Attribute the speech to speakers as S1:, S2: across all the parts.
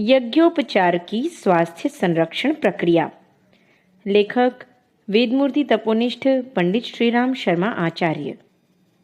S1: यज्ञोपचार की स्वास्थ्य संरक्षण प्रक्रिया। लेखक वेदमूर्ति तपोनिष्ठ पंडित श्रीराम शर्मा आचार्य।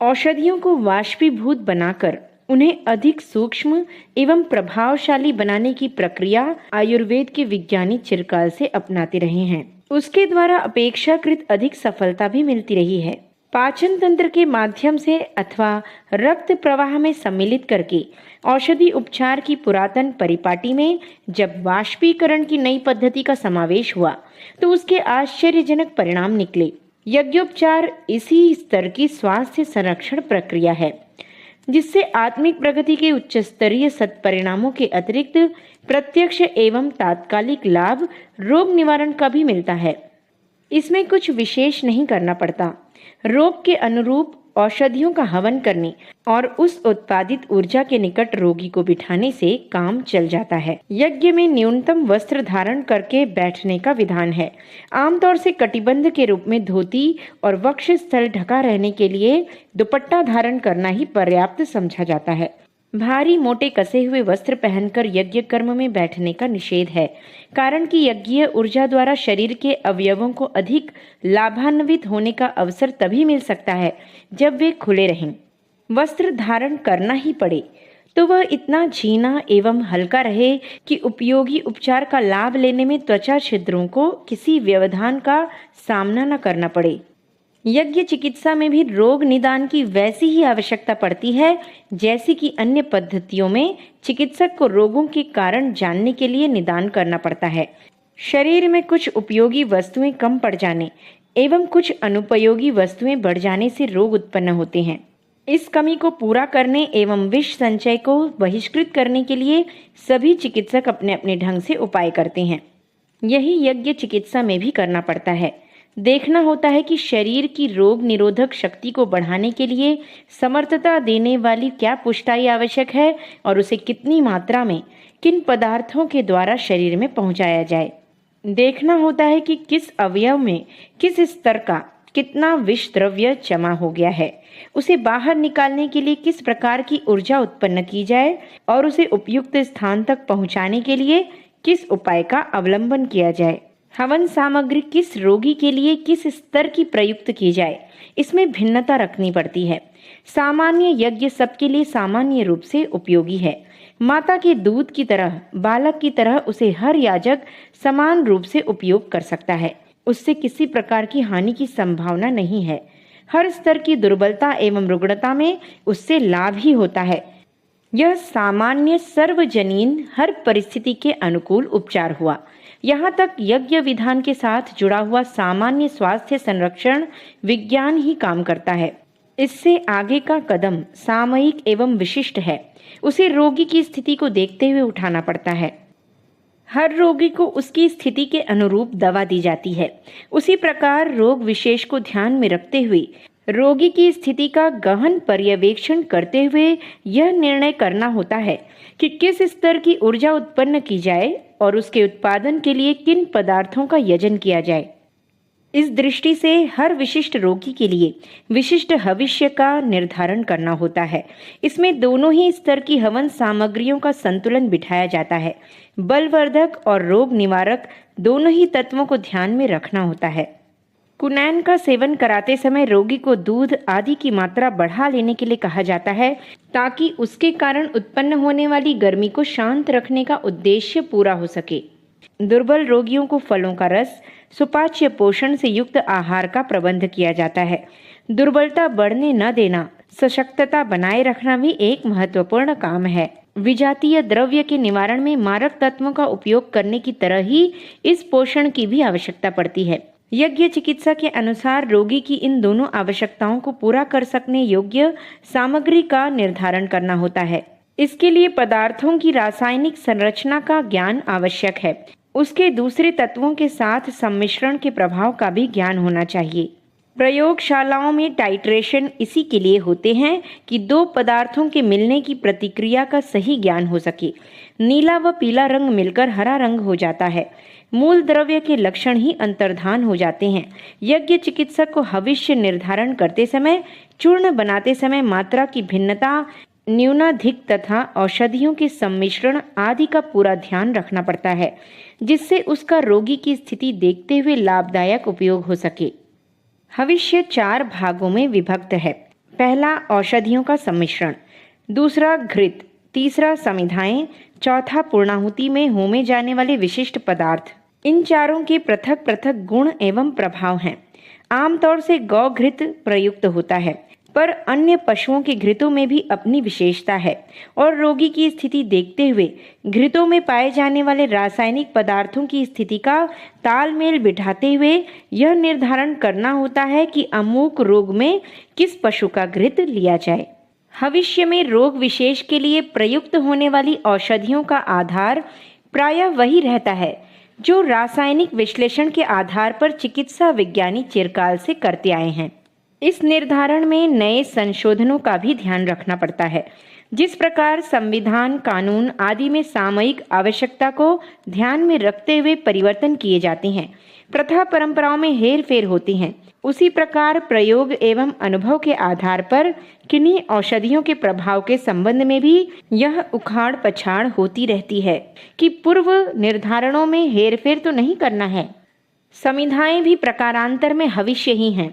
S1: औषधियों को वाष्पीभूत बनाकर उन्हें अधिक सूक्ष्म एवं प्रभावशाली बनाने की प्रक्रिया आयुर्वेद के विज्ञानी चिरकाल से अपनाते रहे हैं। उसके द्वारा अपेक्षाकृत अधिक सफलता भी मिलती रही है। पाचन तंत्र के माध्यम से अथवा रक्त प्रवाह में सम्मिलित करके औषधि उपचार की पुरातन परिपाटी में जब वाष्पीकरण की नई पद्धति का समावेश हुआ तो उसके आश्चर्यजनक परिणाम निकले। यज्ञोपचार इसी स्तर की स्वास्थ्य संरक्षण प्रक्रिया है जिससे आत्मिक प्रगति के उच्च स्तरीय सत्परिणामों के अतिरिक्त प्रत्यक्ष एवं तात्कालिक लाभ रोग निवारण का भी मिलता है। इसमें कुछ विशेष नहीं करना पड़ता। रोग के अनुरूप औषधियों का हवन करने और उस उत्पादित ऊर्जा के निकट रोगी को बिठाने से काम चल जाता है। यज्ञ में न्यूनतम वस्त्र धारण करके बैठने का विधान है। आमतौर से कटिबंध के रूप में धोती और वक्ष स्थल ढका रहने के लिए दुपट्टा धारण करना ही पर्याप्त समझा जाता है। भारी मोटे कसे हुए वस्त्र पहनकर यज्ञ कर्म में बैठने का निषेध है, कारण कि यज्ञीय ऊर्जा द्वारा शरीर के अवयवों को अधिक लाभान्वित होने का अवसर तभी मिल सकता है जब वे खुले रहें। वस्त्र धारण करना ही पड़े तो वह इतना झीना एवं हल्का रहे कि उपयोगी उपचार का लाभ लेने में त्वचा छिद्रों को किसी व्यवधान का सामना न करना पड़े। यज्ञ चिकित्सा में भी रोग निदान की वैसी ही आवश्यकता पड़ती है जैसी कि अन्य पद्धतियों में चिकित्सक को रोगों के कारण जानने के लिए निदान करना पड़ता है। शरीर में कुछ उपयोगी वस्तुएं कम पड़ जाने एवं कुछ अनुपयोगी वस्तुएं बढ़ जाने से रोग उत्पन्न होते हैं। इस कमी को पूरा करने एवं विष संचय को बहिष्कृत करने के लिए सभी चिकित्सक अपने अपने ढंग से उपाय करते हैं। यही यज्ञ चिकित्सा में भी करना पड़ता है। देखना होता है कि शरीर की रोग निरोधक शक्ति को बढ़ाने के लिए समर्थता देने वाली क्या पुष्टाई आवश्यक है और उसे कितनी मात्रा में किन पदार्थों के द्वारा शरीर में पहुंचाया जाए। देखना होता है कि किस अवयव में किस स्तर का कितना विष द्रव्य जमा हो गया है, उसे बाहर निकालने के लिए किस प्रकार की ऊर्जा उत्पन्न की जाए और उसे उपयुक्त स्थान तक पहुंचाने के लिए किस उपाय का अवलंबन किया जाए। हवन सामग्री किस रोगी के लिए किस स्तर की प्रयुक्त की जाए, इसमें भिन्नता रखनी पड़ती है। सामान्य यज्ञ सबके लिए सामान्य रूप से उपयोगी है। माता के दूध की तरह बालक की तरह उसे हर याजक समान रूप से उपयोग कर सकता है। उससे किसी प्रकार की हानि की संभावना नहीं है। हर स्तर की दुर्बलता एवं रुग्णता में उससे लाभ ही होता है। यह सामान्य सर्वजनीन हर परिस्थिति के अनुकूल उपचार हुआ। यहाँ तक यज्ञ विधान के साथ जुड़ा हुआ सामान्य स्वास्थ्य संरक्षण विज्ञान ही काम करता है। इससे आगे का कदम सामयिक एवं विशिष्ट है। उसे रोगी की स्थिति को देखते हुए उठाना पड़ता है। हर रोगी को उसकी स्थिति के अनुरूप दवा दी जाती है। उसी प्रकार रोग विशेष को ध्यान में रखते हुए रोगी की स्थिति का गहन पर्यवेक्षण करते हुए यह निर्णय करना होता है कि किस स्तर की ऊर्जा उत्पन्न की जाए और उसके उत्पादन के लिए किन पदार्थों का यजन किया जाए। इस दृष्टि से हर विशिष्ट रोगी के लिए विशिष्ट हविष्य का निर्धारण करना होता है। इसमें दोनों ही स्तर की हवन सामग्रियों का संतुलन बिठाया जाता है। बलवर्धक और रोग निवारक दोनों ही तत्वों को ध्यान में रखना होता है। कुनैन का सेवन कराते समय रोगी को दूध आदि की मात्रा बढ़ा लेने के लिए कहा जाता है ताकि उसके कारण उत्पन्न होने वाली गर्मी को शांत रखने का उद्देश्य पूरा हो सके। दुर्बल रोगियों को फलों का रस, सुपाच्य पोषण से युक्त आहार का प्रबंध किया जाता है। दुर्बलता बढ़ने न देना, सशक्तता बनाए रखना भी एक महत्वपूर्ण काम है। विजातीय द्रव्य के निवारण में मारक तत्वों का उपयोग करने की तरह ही इस पोषण की भी आवश्यकता पड़ती है। यज्ञ चिकित्सा के अनुसार रोगी की इन दोनों आवश्यकताओं को पूरा कर सकने योग्य सामग्री का निर्धारण करना होता है। इसके लिए पदार्थों की रासायनिक संरचना का ज्ञान आवश्यक है। उसके दूसरे तत्वों के साथ सम्मिश्रण के प्रभाव का भी ज्ञान होना चाहिए। प्रयोगशालाओं में टाइट्रेशन इसी के लिए होते हैं कि दो पदार्थों के मिलने की प्रतिक्रिया का सही ज्ञान हो सके। नीला व पीला रंग मिलकर हरा रंग हो जाता है। मूल द्रव्य के लक्षण ही अंतर्धान हो जाते हैं। यज्ञ चिकित्सक को हविष्य निर्धारण करते समय, चूर्ण बनाते समय मात्रा की भिन्नता न्यूनाधिक तथा औषधियों के सम्मिश्रण आदि का पूरा ध्यान रखना पड़ता है, जिससे उसका रोगी की स्थिति देखते हुए लाभदायक उपयोग हो सके। हविष्य 4 भागों में विभक्त है। पहला औषधियों का सम्मिश्रण, दूसरा घृत, तीसरा समिधाएं, चौथा पूर्णाहुति में होमे जाने वाले विशिष्ट पदार्थ। इन चारों के पृथक पृथक गुण एवं प्रभाव हैं। आमतौर से गौ घृत प्रयुक्त होता है, पर अन्य पशुओं के घृतों में भी अपनी विशेषता है और रोगी की स्थिति देखते हुए घृतों में पाए जाने वाले रासायनिक पदार्थों की स्थिति का तालमेल बिठाते हुए यह निर्धारण करना होता है कि अमुक रोग में किस पशु का घृत लिया जाए। भविष्य में रोग विशेष के लिए प्रयुक्त होने वाली औषधियों का आधार प्रायः वही रहता है जो रासायनिक विश्लेषण के आधार पर चिकित्सा विज्ञानी चिरकाल से करते आए हैं। इस निर्धारण में नए संशोधनों का भी ध्यान रखना पड़ता है। जिस प्रकार संविधान, कानून आदि में सामयिक आवश्यकता को ध्यान में रखते हुए परिवर्तन किए जाते हैं, प्रथा परंपराओं में हेर फेर होती हैं, उसी प्रकार प्रयोग एवं अनुभव के आधार पर किन्हीं औषधियों के प्रभाव के संबंध में भी यह उखाड़ पछाड़ होती रहती है कि पूर्व निर्धारणों में हेरफेर तो नहीं करना है। समिधाएं भी प्रकारांतर में हविष्य ही हैं।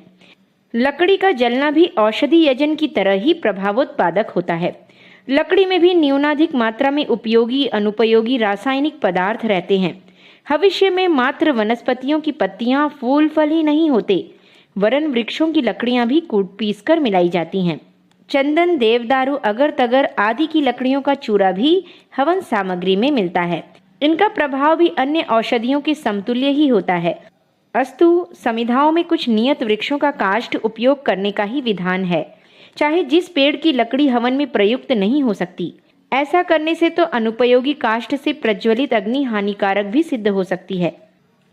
S1: लकड़ी का जलना भी औषधि यजन की तरह ही प्रभावोत्पादक होता है। लकड़ी में भी न्यूनाधिक मात्रा में उपयोगी अनुपयोगी रासायनिक पदार्थ रहते हैं। भविष्य में मात्र वनस्पतियों की पत्तियां, फूल, फल ही नहीं होते, वरन वृक्षों की लकड़ियां भी कूट पीस कर मिलाई जाती हैं। चंदन, देवदारू, अगर तगर आदि की लकड़ियों का चूरा भी हवन सामग्री में मिलता है। इनका प्रभाव भी अन्य औषधियों के समतुल्य ही होता है। अस्तु समिधाओं में कुछ नियत वृक्षों का काष्ठ उपयोग करने का ही विधान है, चाहे जिस पेड़ की लकड़ी हवन में प्रयुक्त नहीं हो सकती। ऐसा करने से तो अनुपयोगी काष्ठ से प्रज्वलित अग्नि हानिकारक भी सिद्ध हो सकती है।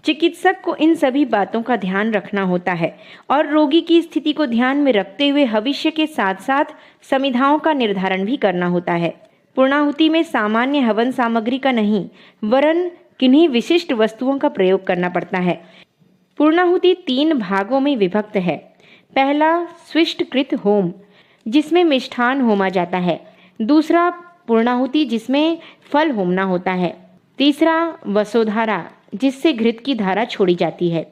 S1: चिकित्सक को इन सभी बातों का ध्यान रखना होता है और रोगी की स्थिति को ध्यान में रखते हुए भविष्य के साथ साथ समिधाओं का निर्धारण भी करना होता है। पूर्णाहुति में सामान्य हवन सामग्री का नहीं, वरन किन्हीं विशिष्ट वस्तुओं का प्रयोग करना पड़ता है। पूर्णाहुति 3 भागों में विभक्त है। पहला स्विष्टकृत होम, जिसमें मिष्ठान होमा जाता है। दूसरा पूर्णाहुति, जिसमें फल होमना होता है। तीसरा वसोधारा, जिससे घृत की धारा छोड़ी जाती है।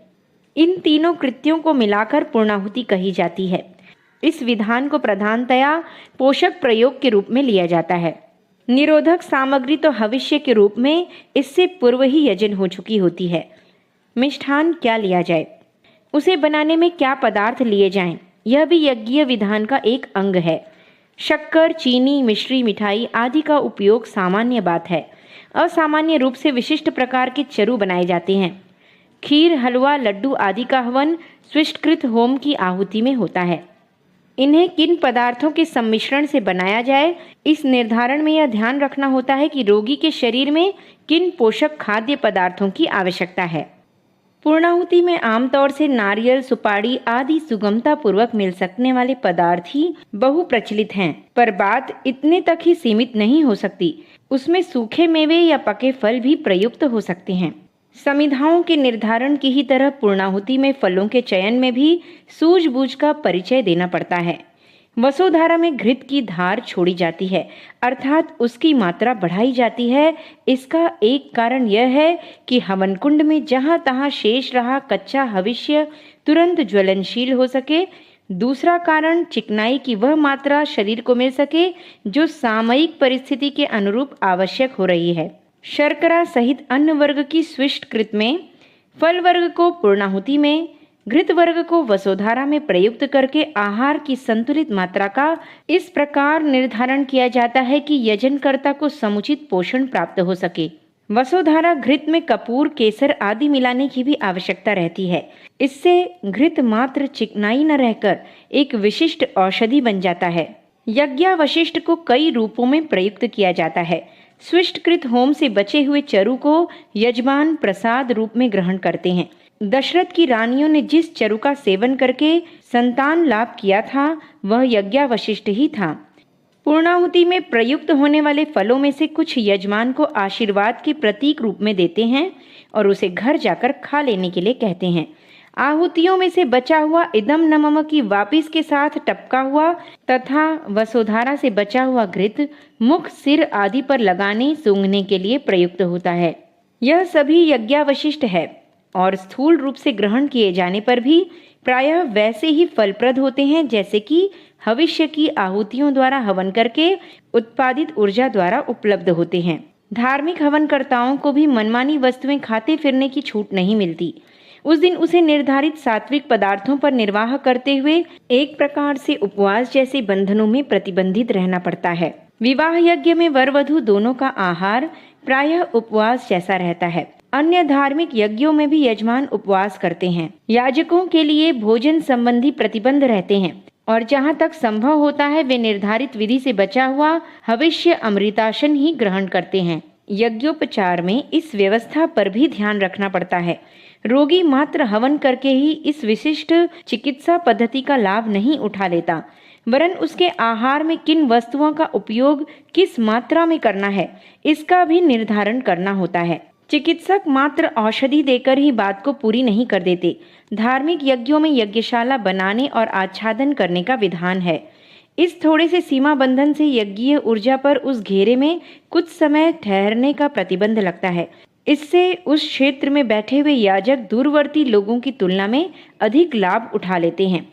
S1: इन तीनों कृत्यों को मिलाकर पूर्णाहुति कही जाती है। इस विधान को प्रधानतया पोषक प्रयोग के रूप में लिया जाता है। निरोधक सामग्री तो भविष्य के रूप में इससे पूर्व ही यजन हो चुकी होती है। मिष्ठान क्या लिया जाए, उसे बनाने में क्या पदार्थ लिए जाएं, यह भी यज्ञीय विधान का एक अंग है। शक्कर, चीनी, मिश्री, मिठाई आदि का उपयोग सामान्य बात है। असामान्य रूप से विशिष्ट प्रकार के चरु बनाए जाते हैं। खीर, हलवा, लड्डू आदि का हवन स्विष्टकृत होम की आहुति में होता है। इन्हें किन पदार्थों के सम्मिश्रण से बनाया जाए, इस निर्धारण में यह ध्यान रखना होता है कि रोगी के शरीर में किन पोषक खाद्य पदार्थों की आवश्यकता है। पूर्णाहुति में आमतौर से नारियल, सुपारी आदि सुगमता पूर्वक मिल सकने वाले पदार्थ ही बहु प्रचलित हैं, पर बात इतने तक ही सीमित नहीं हो सकती। उसमें सूखे मेवे या पके फल भी प्रयुक्त हो सकते हैं। समिधाओं के निर्धारण की ही तरह पूर्णाहुति में फलों के चयन में भी सूझबूझ का परिचय देना पड़ता है। वसुधारा में घृत की धार छोड़ी जाती है, अर्थात उसकी मात्रा बढ़ाई जाती है। इसका एक कारण यह है कि हवन कुंड में जहां तहां शेष रहा कच्चा हविष्य तुरंत ज्वलनशील हो सके। दूसरा कारण चिकनाई की वह मात्रा शरीर को मिल सके जो सामयिक परिस्थिति के अनुरूप आवश्यक हो रही है। शर्करा सहित अन्न वर्ग की स्विष्टकृत में, फल वर्ग को पूर्णाहुति में, घृत वर्ग को वसोधारा में प्रयुक्त करके आहार की संतुलित मात्रा का इस प्रकार निर्धारण किया जाता है कि यजनकर्ता को समुचित पोषण प्राप्त हो सके। वसोधारा घृत में कपूर, केसर आदि मिलाने की भी आवश्यकता रहती है। इससे घृत मात्र चिकनाई न रहकर एक विशिष्ट औषधि बन जाता है। यज्ञावशिष्ट को कई रूपों में प्रयुक्त किया जाता है। स्विष्टकृत होम से बचे हुए चरु को यजमान प्रसाद रूप में ग्रहण करते हैं। दशरथ की रानियों ने जिस चरु का सेवन करके संतान लाभ किया था वह यज्ञावशिष्ट ही था। पूर्णाहुति में प्रयुक्त होने वाले फलों में से कुछ यजमान को आशीर्वाद के प्रतीक रूप में देते हैं और उसे घर जाकर खा लेने के लिए कहते हैं। आहुतियों में से बचा हुआ इदम नमम की वापिस के साथ टपका हुआ तथा वसुधारा से बचा हुआ घृत मुख, सिर आदि पर लगाने सूंघने के लिए प्रयुक्त होता है। यह सभी यज्ञावशिष्ट है और स्थूल रूप से ग्रहण किए जाने पर भी प्रायः वैसे ही फलप्रद होते हैं जैसे कि भविष्य की आहुतियों द्वारा हवन करके उत्पादित ऊर्जा द्वारा उपलब्ध होते हैं। धार्मिक हवनकर्ताओं को भी मनमानी वस्तुएं खाते फिरने की छूट नहीं मिलती। उस दिन उसे निर्धारित सात्विक पदार्थों पर निर्वाह करते हुए एक प्रकार से उपवास जैसे बंधनों में प्रतिबंधित रहना पड़ता है। विवाह यज्ञ में वर वधू दोनों का आहार प्रायः उपवास जैसा रहता है। अन्य धार्मिक यज्ञों में भी यजमान उपवास करते हैं। याजकों के लिए भोजन संबंधी प्रतिबंध रहते हैं और जहाँ तक संभव होता है वे निर्धारित विधि से बचा हुआ हविष्य अमृतासन ही ग्रहण करते हैं। यज्ञोपचार में इस व्यवस्था पर भी ध्यान रखना पड़ता है। रोगी मात्र हवन करके ही इस विशिष्ट चिकित्सा पद्धति का लाभ नहीं उठा लेता, वरन उसके आहार में किन वस्तुओं का उपयोग किस मात्रा में करना है इसका भी निर्धारण करना होता है। चिकित्सक मात्र औषधि देकर ही बात को पूरी नहीं कर देते। धार्मिक यज्ञों में यज्ञशाला बनाने और आच्छादन करने का विधान है। इस थोड़े से सीमा बंधन से यज्ञीय ऊर्जा पर उस घेरे में कुछ समय ठहरने का प्रतिबंध लगता है। इससे उस क्षेत्र में बैठे हुए याजक दूरवर्ती लोगों की तुलना में अधिक लाभ उठा लेते हैं।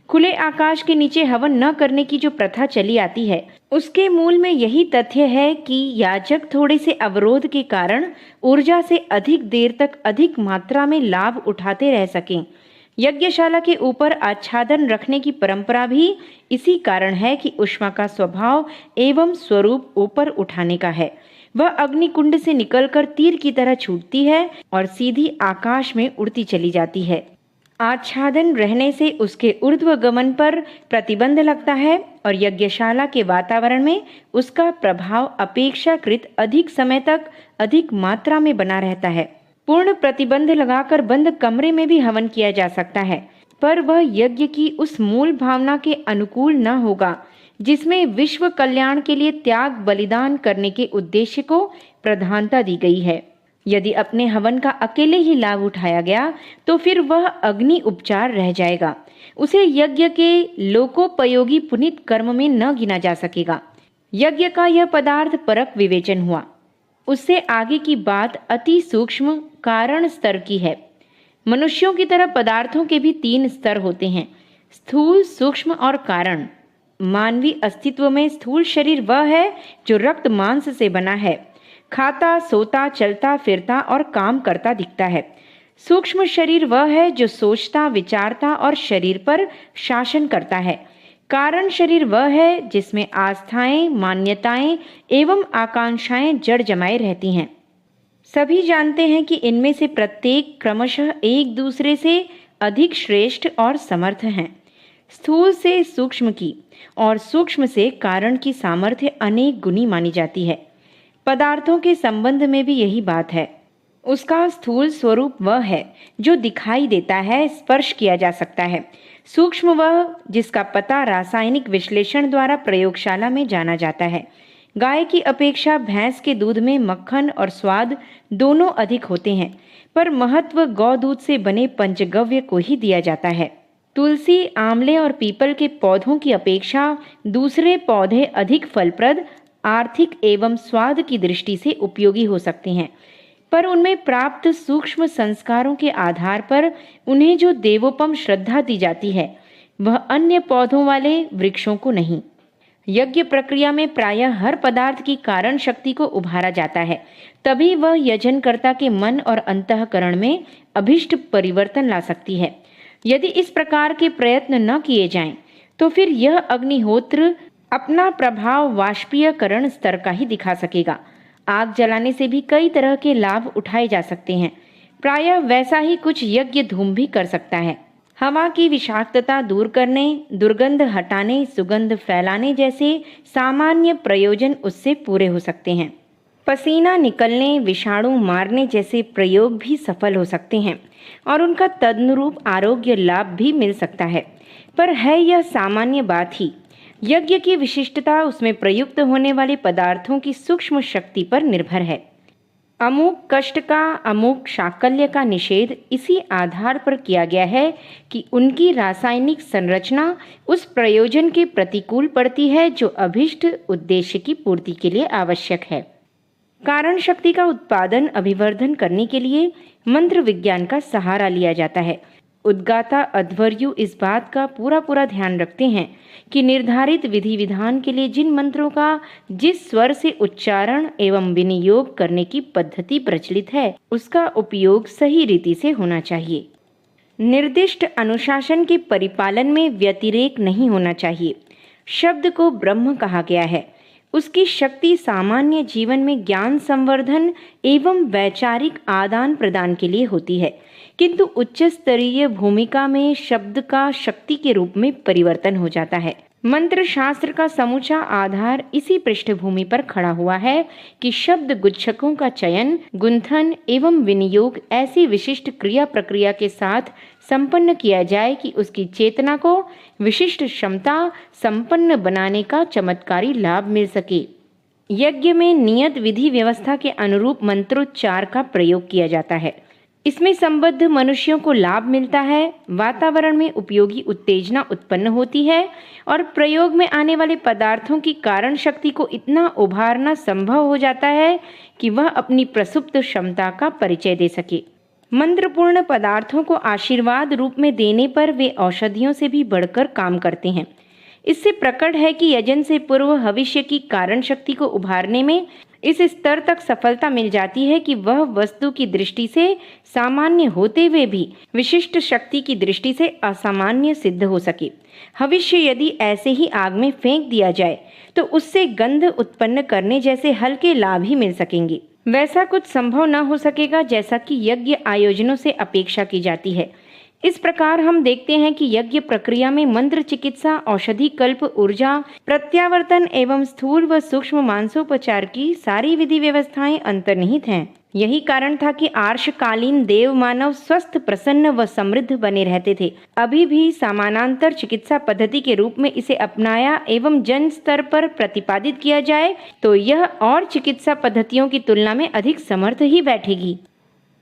S1: खुले आकाश के नीचे हवन न करने की जो प्रथा चली आती है उसके मूल में यही तथ्य है कि याजक थोड़े से अवरोध के कारण ऊर्जा से अधिक देर तक अधिक मात्रा में लाभ उठाते रह सकें। यज्ञशाला के ऊपर आच्छादन रखने की परंपरा भी इसी कारण है कि ऊष्मा का स्वभाव एवं स्वरूप ऊपर उठाने का है। वह अग्निकुंड से निकलकर तीर की तरह छूटती है और सीधी आकाश में उड़ती चली जाती है। आच्छादन रहने से उसके ऊर्ध्व गमन पर प्रतिबंध लगता है और यज्ञशाला के वातावरण में उसका प्रभाव अपेक्षाकृत अधिक समय तक अधिक मात्रा में बना रहता है। पूर्ण प्रतिबंध लगाकर बंद कमरे में भी हवन किया जा सकता है, पर वह यज्ञ की उस मूल भावना के अनुकूल न होगा जिसमें विश्व कल्याण के लिए त्याग बलिदान करने के उद्देश्य को प्रधानता दी गई है। यदि अपने हवन का अकेले ही लाभ उठाया गया तो फिर वह अग्नि उपचार रह जाएगा। उसे यज्ञ के लोकोपयोगी पुनीत कर्म में न गिना जा सकेगा। यज्ञ का यह पदार्थ परक विवेचन हुआ। उससे आगे की बात अति सूक्ष्म कारण स्तर की है। मनुष्यों की तरह पदार्थों के भी 3 स्तर होते हैं, स्थूल, सूक्ष्म और कारण। मानवीय अस्तित्व में स्थूल शरीर वह है जो रक्त मांस से बना है, खाता, सोता, चलता फिरता और काम करता दिखता है। सूक्ष्म शरीर वह है जो सोचता, विचारता और शरीर पर शासन करता है। कारण शरीर वह है जिसमें आस्थाएं, मान्यताएं एवं आकांक्षाएं जड़ जमाए रहती हैं। सभी जानते हैं कि इनमें से प्रत्येक क्रमशः एक दूसरे से अधिक श्रेष्ठ और समर्थ हैं। स्थूल से सूक्ष्म की और सूक्ष्म से कारण की सामर्थ्य अनेक गुनी मानी जाती है। पदार्थों के संबंध में भी यही बात है। उसका स्थूल स्वरूप वह है जो दिखाई देता है, स्पर्श किया जा सकता है। सूक्ष्म वह जिसका पता रासायनिक विश्लेषण द्वारा प्रयोगशाला में जाना जाता है। गाय की अपेक्षा भैंस के दूध में मक्खन और स्वाद दोनों अधिक होते हैं, पर महत्व गौ दूध से बने पंचगव्य को ही दिया जाता है। तुलसी, आंवले और पीपल के पौधों की अपेक्षा दूसरे पौधे अधिक फलप्रद, आर्थिक एवं स्वाद की दृष्टि से उपयोगी हो सकते हैं, पर उनमें प्राप्त सूक्ष्म संस्कारों के आधार पर उन्हें जो देवोपम श्रद्धा दी जाती है वह अन्य पौधों वाले वृक्षों को नहीं। यज्ञ प्रक्रिया में प्रायः हर पदार्थ की कारण शक्ति को उभारा जाता है, तभी वह यजनकर्ता के मन और अंतःकरण में अभिष्ट परिवर्तन ला सकती है। यदि इस प्रकार के प्रयत्न न किए जाएं, तो फिर यह अग्निहोत्र अपना प्रभाव वाष्पीयकरण स्तर का ही दिखा सकेगा। आग जलाने से भी कई तरह के लाभ उठाए जा सकते हैं। प्रायः वैसा ही कुछ यज्ञ धूम भी कर सकता है। हवा की विषाक्तता दूर करने, दुर्गंध हटाने, सुगंध फैलाने जैसे सामान्य प्रयोजन उससे पूरे हो सकते हैं। पसीना निकलने, विषाणु मारने जैसे प्रयोग भी सफल हो सकते हैं और उनका तदनुरूप आरोग्य लाभ भी मिल सकता है, पर है यह सामान्य बात ही। यज्ञ की विशिष्टता उसमें प्रयुक्त होने वाले पदार्थों की सूक्ष्म शक्ति पर निर्भर है। अमुक कष्ट का, अमुक शाकल्य का निषेध इसी आधार पर किया गया है कि उनकी रासायनिक संरचना उस प्रयोजन के प्रतिकूल पड़ती है जो अभिष्ट उद्देश्य की पूर्ति के लिए आवश्यक है। कारण शक्ति का उत्पादन अभिवर्धन करने के लिए मंत्र विज्ञान का सहारा लिया जाता है। उद्गाता अध्वर्यु इस बात का पूरा ध्यान रखते हैं कि निर्धारित विधि विधान के लिए जिन मंत्रों का जिस स्वर से उच्चारण एवं विनियोग करने की पद्धति प्रचलित है उसका उपयोग सही रीति से होना चाहिए। निर्दिष्ट अनुशासन के परिपालन में व्यतिरेक नहीं होना चाहिए। शब्द को ब्रह्म कहा गया है। उसकी शक्ति सामान्य जीवन में ज्ञान संवर्धन एवं वैचारिक आदान प्रदान के लिए होती है, किंतु उच्च स्तरीय भूमिका में शब्द का शक्ति के रूप में परिवर्तन हो जाता है। मंत्र शास्त्र का समूचा आधार इसी पृष्ठभूमि पर खड़ा हुआ है कि शब्द गुच्छकों का चयन, गुंथन एवं विनियोग ऐसी विशिष्ट क्रिया प्रक्रिया के साथ संपन्न किया जाए कि उसकी चेतना को विशिष्ट क्षमता संपन्न बनाने का चमत्कारी लाभ मिल सके। यज्ञ में नियत विधि व्यवस्था के अनुरूप मंत्रोच्चार का प्रयोग किया जाता है। इसमें संबद्ध मनुष्यों को लाभ मिलता है, वातावरण में उपयोगी उत्तेजना उत्पन्न होती है और प्रयोग में आने वाले पदार्थों की कारण शक्ति को इतना उभारना संभव हो जाता है कि वह अपनी प्रसुप्त क्षमता का परिचय दे सके। मंत्रपूर्ण पदार्थों को आशीर्वाद रूप में देने पर वे औषधियों से भी बढ़कर काम करते हैं। इससे प्रकट है कि यजन से पूर्व भविष्य की कारण शक्ति को उभारने में इस स्तर तक सफलता मिल जाती है कि वह वस्तु की दृष्टि से सामान्य होते हुए भी विशिष्ट शक्ति की दृष्टि से असामान्य सिद्ध हो सके। भविष्य यदि ऐसे ही आग में फेंक दिया जाए तो उससे गंध उत्पन्न करने जैसे हल्के लाभ ही मिल सकेंगे। वैसा कुछ संभव न हो सकेगा जैसा कि यज्ञ आयोजनों से अपेक्षा की जाती है। इस प्रकार हम देखते हैं कि यज्ञ प्रक्रिया में मंत्र चिकित्सा, औषधि कल्प, ऊर्जा, प्रत्यावर्तन एवं स्थूल व सूक्ष्म मांसोपचार की सारी विधि व्यवस्थाएं अंतर्निहित हैं। यही कारण था कि आर्षकालीन देव मानव स्वस्थ, प्रसन्न व समृद्ध बने रहते थे। अभी भी समानांतर चिकित्सा पद्धति के रूप में इसे अपनाया एवं जन स्तर पर प्रतिपादित किया जाए तो यह और चिकित्सा पद्धतियों की तुलना में अधिक समर्थ ही बैठेगी।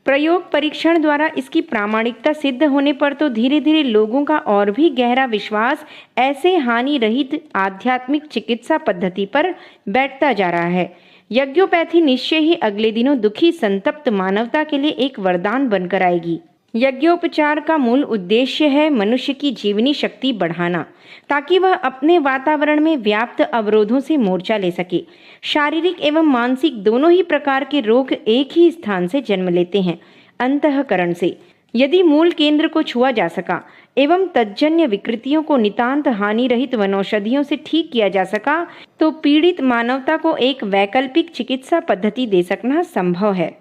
S1: प्रयोग परीक्षण द्वारा इसकी प्रामाणिकता सिद्ध होने पर तो धीरे धीरे लोगों का और भी गहरा विश्वास ऐसे हानि रहित आध्यात्मिक चिकित्सा पद्धति पर बैठता जा रहा है। यज्ञोपैथी निश्चय ही अगले दिनों दुखी संतप्त मानवता के लिए एक वरदान बनकर आएगी। यज्ञोपचार का मूल उद्देश्य है मनुष्य की जीवनी शक्ति बढ़ाना, ताकि वह अपने वातावरण में व्याप्त अवरोधों से मोर्चा ले सके। शारीरिक एवं मानसिक दोनों ही प्रकार के रोग एक ही स्थान से जन्म लेते हैं, अंतःकरण से। यदि मूल केंद्र को छुआ जा सका एवं तज्जन्य विकृतियों को नितांत हानि रहित वनौषधियों से ठीक किया जा सका तो पीड़ित मानवता को एक वैकल्पिक चिकित्सा पद्धति दे सकना संभव है।